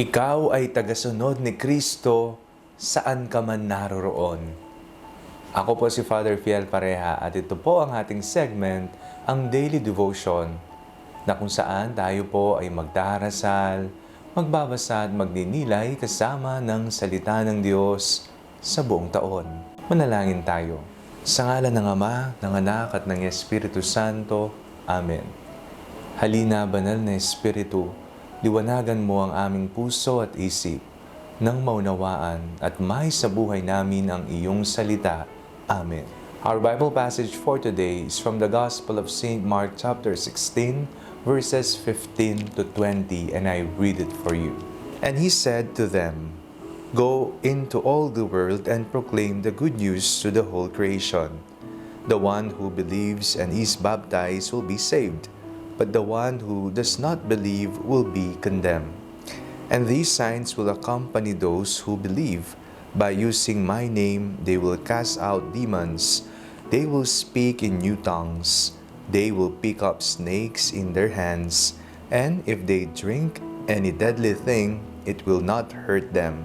Ikaw ay tagasunod ni Kristo saan ka man naroroon. Ako po si Father Fiel Pareha at ito po ang ating segment, ang Daily Devotion, na kung saan tayo po ay magdarasal, magbabasa at magninilay kasama ng salita ng Diyos sa buong taon. Manalangin tayo. Sa ngalan ng Ama, ng Anak at ng Espiritu Santo. Amen. Halina, banal na Espiritu, liwanagan mo ang aming puso at isip nang maunawaan at may sa buhay namin ang iyong salita. Amen. Our Bible passage for today is from the Gospel of St. Mark chapter 16, verses 15 to 20, and I read it for you. And he said to them, "Go into all the world and proclaim the good news to the whole creation. The one who believes and is baptized will be saved, but the one who does not believe will be condemned. And these signs will accompany those who believe. By using my name, they will cast out demons. They will speak in new tongues. They will pick up snakes in their hands. And if they drink any deadly thing, it will not hurt them.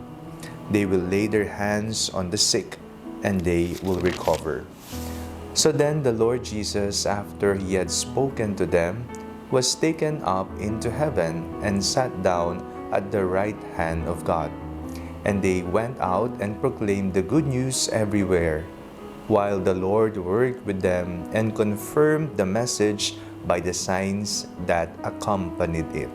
They will lay their hands on the sick, and they will recover." So then the Lord Jesus, after he had spoken to them, was taken up into heaven and sat down at the right hand of God. And they went out and proclaimed the good news everywhere, while the Lord worked with them and confirmed the message by the signs that accompanied it.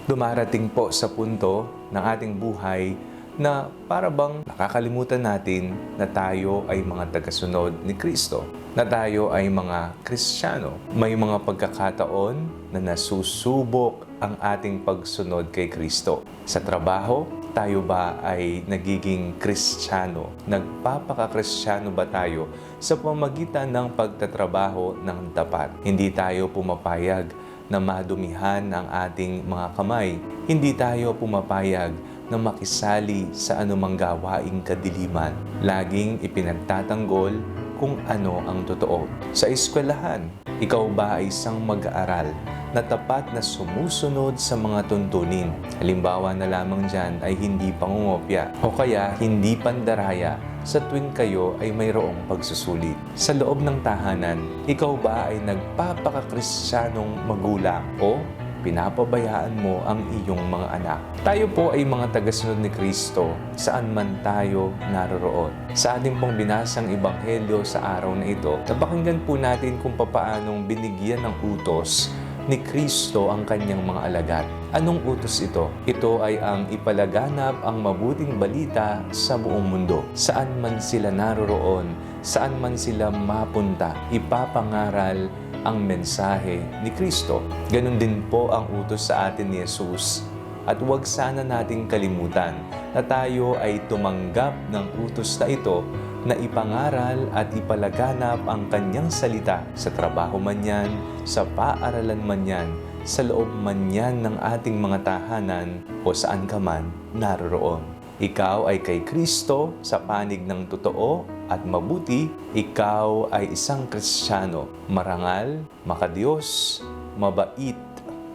Dumarating po sa punto ng ating buhay na para bang nakakalimutan natin na tayo ay mga tagasunod ni Kristo, na tayo ay mga Kristiyano. May mga pagkakataon na nasusubok ang ating pagsunod kay Kristo. Sa trabaho, tayo ba ay nagiging Kristiyano? Nagpapaka-Kristiyano ba tayo sa pamagitan ng pagtatrabaho ng tapat? Hindi tayo pumapayag na madumihan ang ating mga kamay. Hindi tayo pumapayag na makisali sa anumang gawaing kadiliman. Laging ipinagtatanggol kung ano ang totoo. Sa eskwelahan, ikaw ba ay isang mag-aaral na tapat na sumusunod sa mga tuntunin? Halimbawa na lamang dyan ay hindi pangungopya o kaya hindi pandaraya sa tuwing kayo ay mayroong pagsusulit. Sa loob ng tahanan, ikaw ba ay nagpapaka-Kristiyanong magulang o pinapabayaan mo ang iyong mga anak? Tayo po ay mga tagasunod ni Kristo saan man tayo naroroon. Sa ating pong binasang ebanghelyo sa araw na ito, napakinggan po natin kung papaanong binigyan ng utos ni Kristo ang kanyang mga alagad. Anong utos ito? Ito ay ang ipalaganap ang mabuting balita sa buong mundo. Saan man sila naroroon, saan man sila mapunta, ipapangaral ang mensahe ni Kristo. Ganon din po ang utos sa atin ni Jesus. At huwag sana nating kalimutan na tayo ay tumanggap ng utos na ito na ipangaral at ipalaganap ang kanyang salita sa trabaho man yan, sa paaralan man yan, sa loob man yan ng ating mga tahanan o saan ka man naroroon. Ikaw ay kay Kristo sa panig ng totoo at mabuti. Ikaw ay isang Kristiyano, marangal, makadiyos, mabait,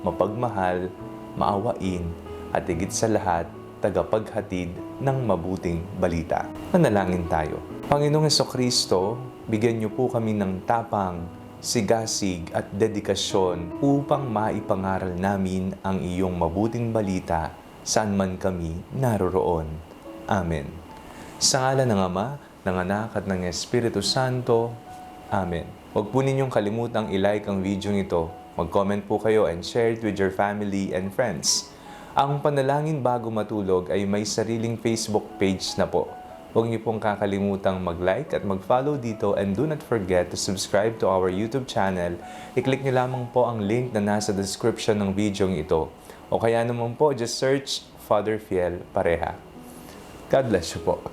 mapagmahal, maawain, at higit sa lahat, tagapaghatid ng mabuting balita. Manalangin tayo. Panginoong Jesucristo, bigyan niyo po kami ng tapang, sigasig at dedikasyon upang maipangaral namin ang iyong mabuting balita saan man kami naroroon. Amen. Sa ngalan ng Ama, ng Anak at ng Espiritu Santo. Amen. Huwag po ninyong kalimutang i-like ang video nito. Mag-comment po kayo and share it with your family and friends. Ang Panalangin Bago Matulog ay may sariling Facebook page na po. Huwag niyo pong kakalimutang mag-like at mag-follow dito, and do not forget to subscribe to our YouTube channel. I-click niyo lamang po ang link na nasa description ng video ito. O kaya naman po, just search Father Fiel Pareha. God bless you po.